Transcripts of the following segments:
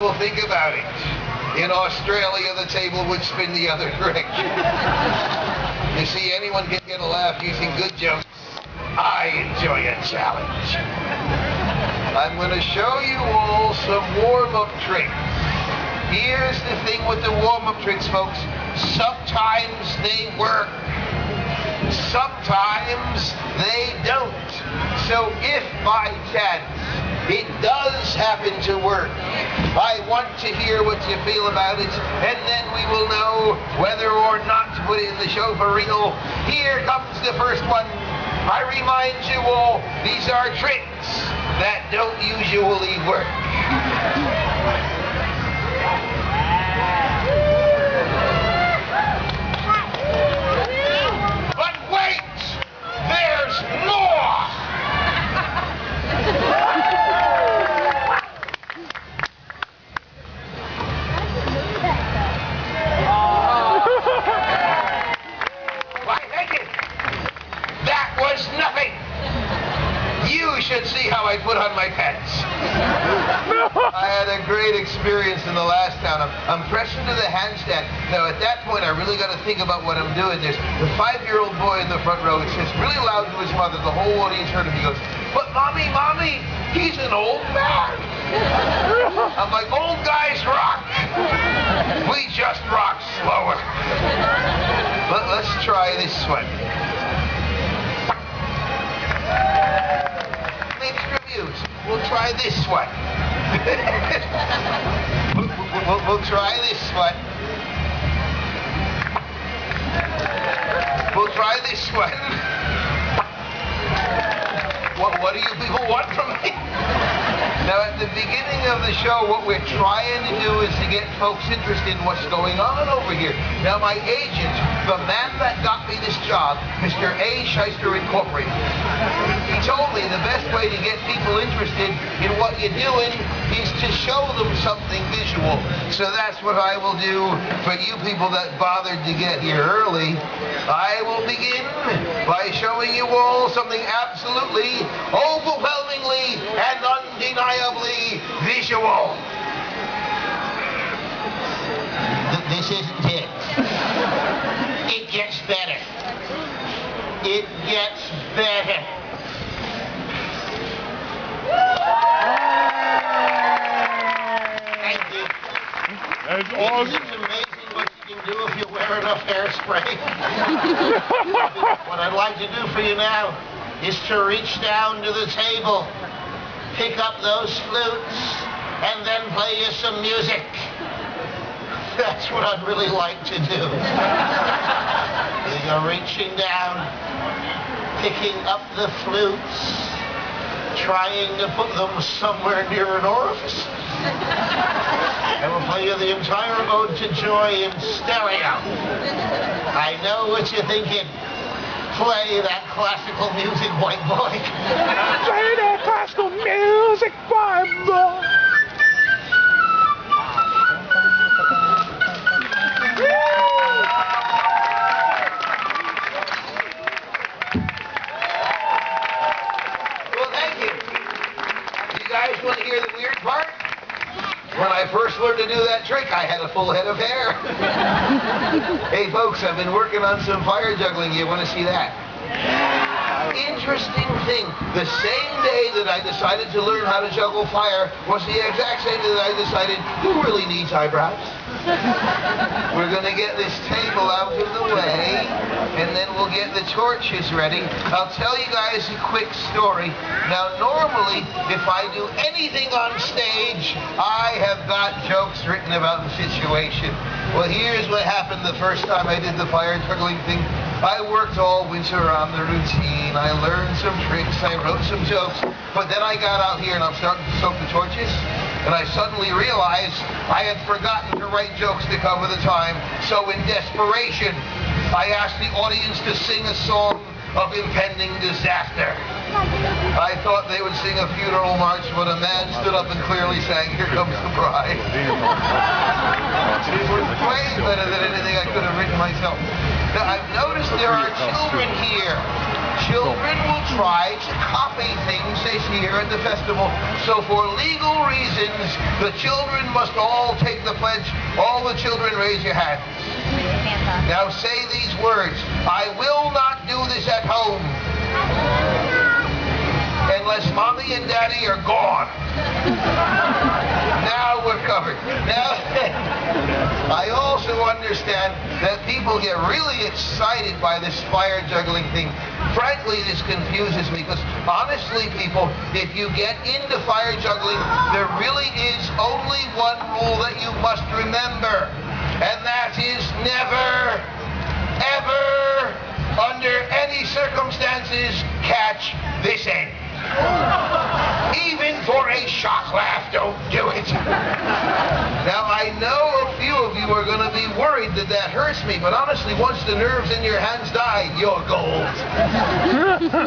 Well, think about it. In Australia, the table would spin the other direction. You see, anyone can get a laugh using good jokes. I enjoy a challenge. I'm going to show you all some warm-up tricks. Here's the thing with the warm-up tricks, folks. Sometimes they work. Sometimes they don't. So if by chance it does happen to work, I want to hear what you feel about it, and then we will know whether or not to put it in the show for real. Here comes the first one. I remind you all, these are tricks that don't usually work. But wait! There's more! Why, heck it! That was nothing! You should see how I put on my pants. I had a great experience in the last town. I'm pressing to the handstand. Now, at that point, I really got to think about what I'm doing. There's the 5-year-old boy in the front row. He says really loud to his mother. The whole audience heard him. He goes, "But Mommy, Mommy, he's an old man." I'm like, old guys rock. We just rock slower. But let's try this one. Mixed reviews. We'll try this one. We'll try this one. We'll try this one. What do you people want from me? Now, at the beginning of the show, what we're trying to do is to get folks interested in what's going on over here. Now, my agent, the man that got me this job, Mr. A. Shyster Incorporated, he told me the best way to get people interested in what you're doing is to show them something visual. So that's what I will do for you people that bothered to get here early. I will begin by showing you all something absolutely, overwhelmingly, and undeniably visual. This isn't it. It gets better. It gets better. Thank you. That's awesome. It's amazing what you can do if you wear enough hairspray. What I'd like to do for you now is to reach down to the table, pick up those flutes, and then play you some music. That's what I'd really like to do. You're reaching down, picking up the flutes, trying to put them somewhere near an orifice. And we'll play you the entire Ode to Joy in stereo. I know what you're thinking. Play that classical music, white boy. Play that classical music, white boy. Well, thank you. You guys want to hear the weird part? When I first learned to do that trick, I had a full head of hair. Hey, folks, I've been working on some fire juggling. You want to see that? Interesting thing. The same day that I decided to learn how to juggle fire was the exact same day that I decided, who really needs eyebrows? We're going to get this table out of the way, and then we'll get the torches ready. I'll tell you guys a quick story. Now, normally, if I do anything on stage, I have got jokes written about the situation. Well, here's what happened the first time I did the fire juggling thing. I worked all winter on the routine. I learned some tricks. I wrote some jokes. But then I got out here and I'm starting to soak the torches. And I suddenly realized I had forgotten to write jokes to cover the time. So in desperation, I asked the audience to sing a song of impending disaster. I thought they would sing a funeral march, but a man stood up and clearly sang, "Here Comes the Bride." It was way better than anything I could have written myself. Now, I've noticed there are children here. children will try to copy things they see here at the festival. So for legal reasons, the children must all take the pledge. All the children raise your hands. Now say these words. I will not do this at home unless Mommy and Daddy are gone. Now we're covered. Now, I also understand that people get really excited by this fire juggling thing. Frankly, this confuses me because honestly, people, if you get into fire juggling, there really is only one rule that you must remember, and that is never, ever, under any circumstances, catch this end. Even for a shock laugh, don't do it. Now, I know a few of you are going to be worried that that hurts me, but honestly, once the nerves in your hands die, you're gold.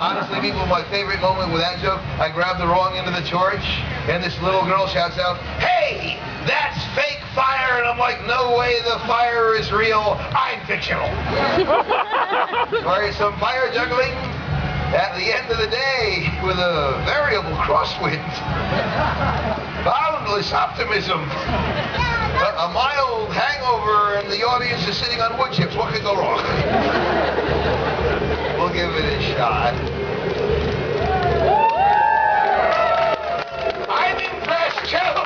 Honestly, people, my favorite moment with that joke, I grabbed the wrong end of the torch, and this little girl shouts out, "Hey, that's fake fire!" And I'm like, no way, the fire is real. I'm fictional. Sorry, some fire juggling at the end of the day with a variable crosswind. Boundless optimism. A mild hangover and the audience is sitting on wood chips. What could go wrong? We'll give it a shot. I'm impressed too.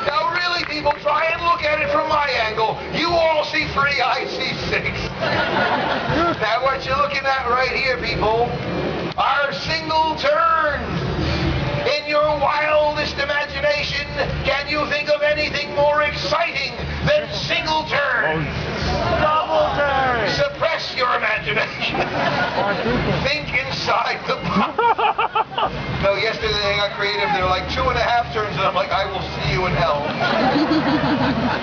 Now really, people, try and look at it from my angle. You all see 3, I see 6. Now what you're looking at right here, people, are single turns. In your wildest imagination, can you think of anything more exciting than single turns? Double turns. Suppress your imagination. Think inside the box. No, yesterday they got creative. They're like 2.5 turns, and I'm like, I will see you in hell.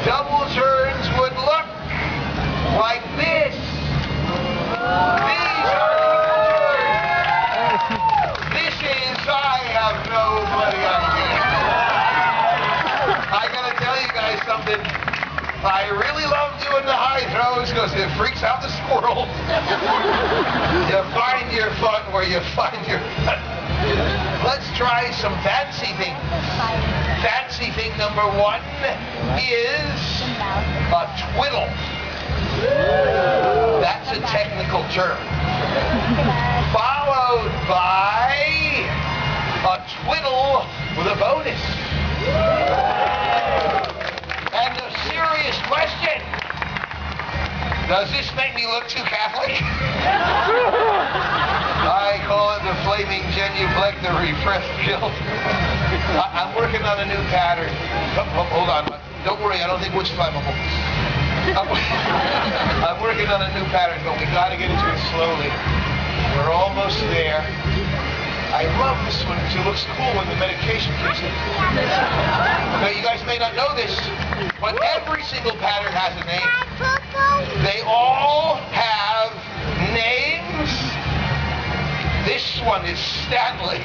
Double turns would look like this. These are this is, I have no bloody idea. I gotta tell you guys something. I really love doing the high throws because it freaks out the squirrels. You find your fun where you find your fun. Let's try some fancy things. Fancy thing number 1 is a twiddle. That's a technical term. Followed by a twiddle with a bonus. And a serious question. Does this make me look too Catholic? I call it the flaming genuflect, the repressed guilt. I'm working on a new pattern. Oh, hold on. Don't worry, I don't think wood's flammable. I'm working on a new pattern, but we got to get into it slowly. We're almost there. I love this one because it looks cool when the medication kicks in. Now, you guys may not know this, but every single pattern has a name. They all have names. This one is Stanley.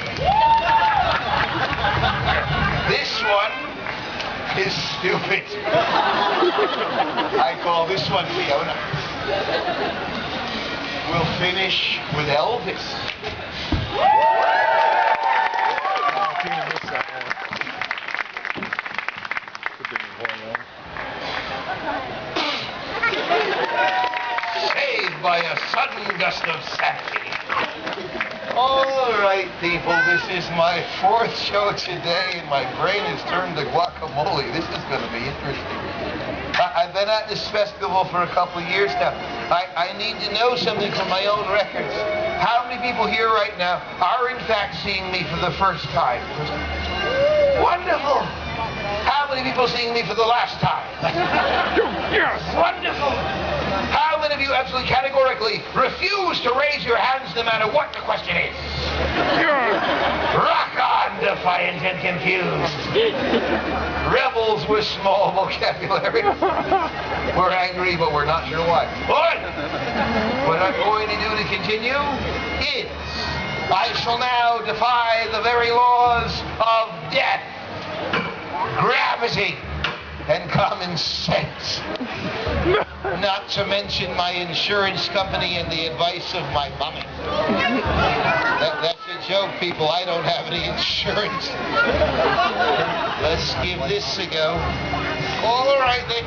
This one is stupid. I call this one Fiona. We'll finish with Elvis. Saved by a sudden gust of sanity. All right, people, this is my 4th show today, and my brain is turned to guacamole. This is going to be interesting. I've been at this festival for a couple of years now. I need to know something from my own records. How many people here right now are in fact seeing me for the first time? Wonderful! How many people seeing me for the last time? Yes! Wonderful! How many of you absolutely categorically refuse to raise your hands no matter what the question is? Yes! Rock on, defiant and confused. Rebels with small vocabulary. We're angry, but we're not sure why. But what I'm going to do to continue is I shall now defy the very laws of death, gravity, and common sense. Not to mention my insurance company and the advice of my mommy. That's a joke, people. I don't have any insurance. Let's give this a go. All right, then.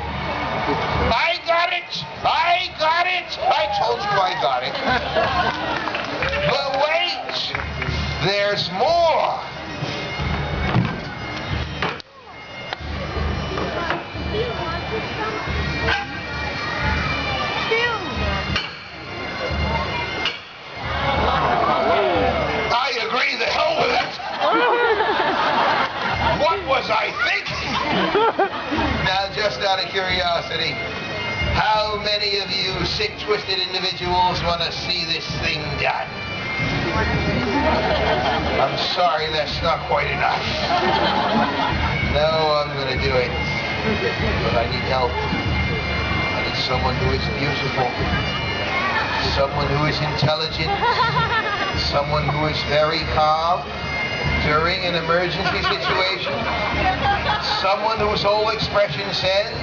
I got it! I got it! I told you I got it. But wait! There's more! I agree, the hell with it! What was I thinking? Now, just out of curiosity, how many of you sick, twisted individuals want to see this thing done? I'm sorry, that's not quite enough. No, I'm going to do it. But I need help. I need someone who is beautiful. Someone who is intelligent. Someone who is very calm during an emergency situation. Someone whose whole expression says,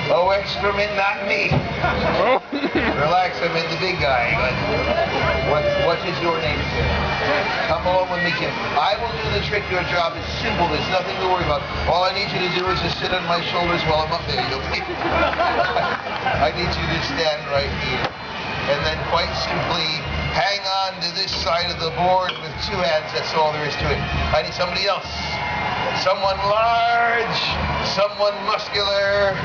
"Oh, excrement, not me." Relax, I'm in the big guy. What is your name, sir? Come along with me, kid. I will do the trick. Your job is simple. There's nothing to worry about. All I need you to do is just sit on my shoulders while I'm up there. You okay? I need you to stand right here. And then quite simply hang on to this side of the board with two hands. That's all there is to it. I need somebody else. Someone large, someone muscular,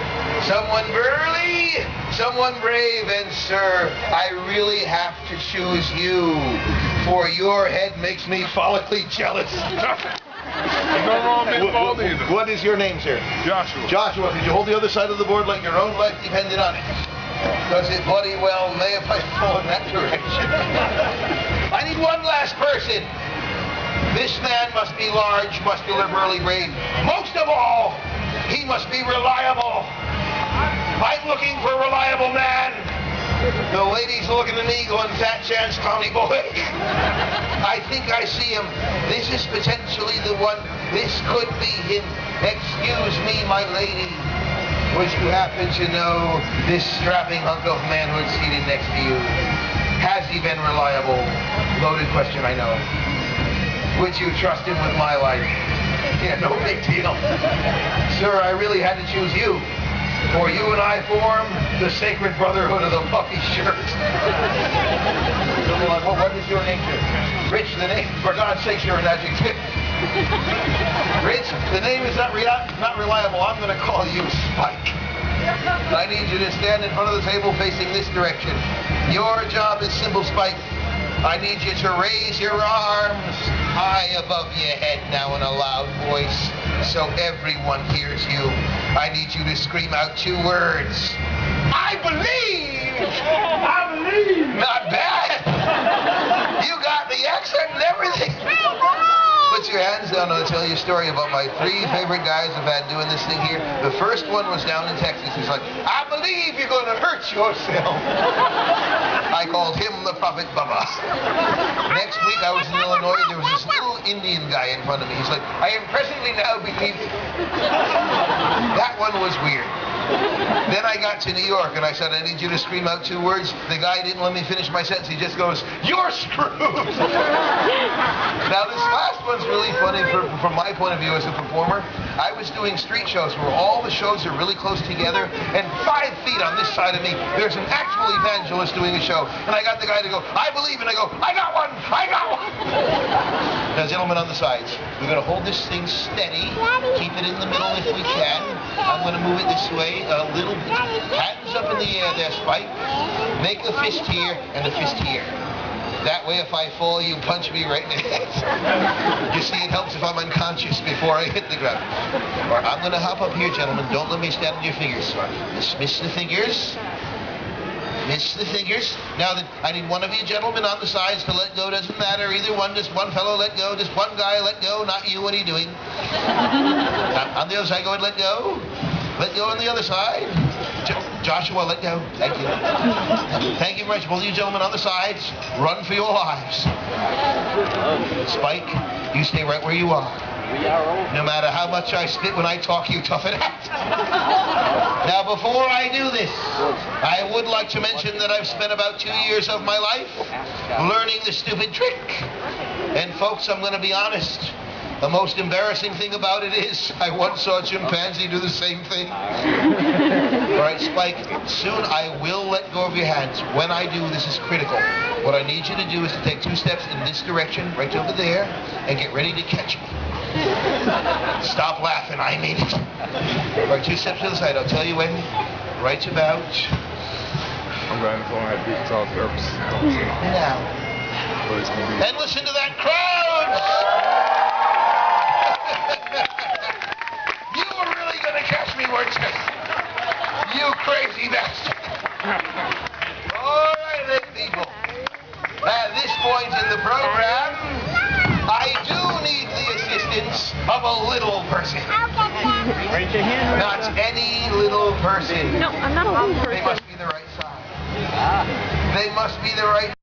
someone burly, someone brave. And sir, I really have to choose you, for your head makes me follically jealous. What is your name, sir? Joshua. Joshua, could you hold the other side of the board like your own life depended on it? Because it bloody well may if I fall in that direction. I need one last person. This man must be large, muscular, burly, brave. Most of all, he must be reliable. I'm looking for a reliable man. The ladies looking at me going, "Fat chance, Tommy boy." I think I see him. This is potentially the one. This could be him. Excuse me, my lady. Would you happen to know this strapping hunk of manhood seated next to you? Has he been reliable? Loaded question, I know. Would you trust him with my life? Yeah, no big deal. Sir, I really had to choose you. For you and I form the sacred brotherhood of the puffy shirt. What is your name, sir? Rich, the name, for God's sake, you're an adjective. Rich, the name is not reliable. I'm going to call you Spike. I need you to stand in front of the table facing this direction. Your job is simple, Spike. I need you to raise your arms high above your head now in a loud voice so everyone hears you. I need you to scream out two words. I believe! I believe! Not bad! You got the accent and everything. Put your hands down and I'll tell you a story about my three favorite guys I've had doing this thing here. The first one was down in Texas. He's like, "I believe you're going to hurt yourself." I called him the Prophet Bubba. Next week I was in Illinois. There was this little Indian guy in front of me. He's like, "I am presently now believing." That one was weird. Then I got to New York and I said, "I need you to scream out two words." The guy didn't let me finish my sentence. He just goes, "You're screwed." Now this last one's really funny from my point of view as a performer. I was doing street shows where all the shows are really close together, and 5 feet on this side of me, there's an actual evangelist doing a show. And I got the guy to go, "I believe," and I go, "I got one! I got one!" Now, gentlemen on the sides, we're going to hold this thing steady, keep it in the middle if we can. I'm going to move it this way a little bit. Hands up in the air there, Spike. Make a fist here and a fist here. That way, if I fall, you punch me right in the head. You see, it helps if I'm unconscious before I hit the ground. Or I'm going to hop up here, gentlemen. Don't let me stand on your fingers. Miss the fingers. Miss the fingers. Now, I need one of you gentlemen on the sides to let go. Doesn't matter. Either one. Just one fellow let go. Just one guy let go. Not you. What are you doing? On the other side, go and let go. Let go on the other side. Joshua, let go. Thank you. Thank you very much. Both of you gentlemen on the sides, run for your lives. Spike, you stay right where you are. No matter how much I spit when I talk, you tough it out. Now, before I do this, I would like to mention that I've spent about 2 years of my life learning the stupid trick. And folks, I'm going to be honest. The most embarrassing thing about it is I once saw a chimpanzee do the same thing. All right, Spike, soon I will let go of your hands. When I do, this is critical. What I need you to do is to take 2 steps in this direction, right over there, and get ready to catch me. Stop laughing, I mean it. All right, 2 steps to the side. I'll tell you when. Right about I'm going for my big tall burps. now. And listen to that crowd! You were really going to catch me, weren't you? You crazy bastard. All right, then, people. At this point in the program, I do need the assistance of a little person. Raise your hand. Not any little person. No, I'm not a little They person. must be the right size. They must be the right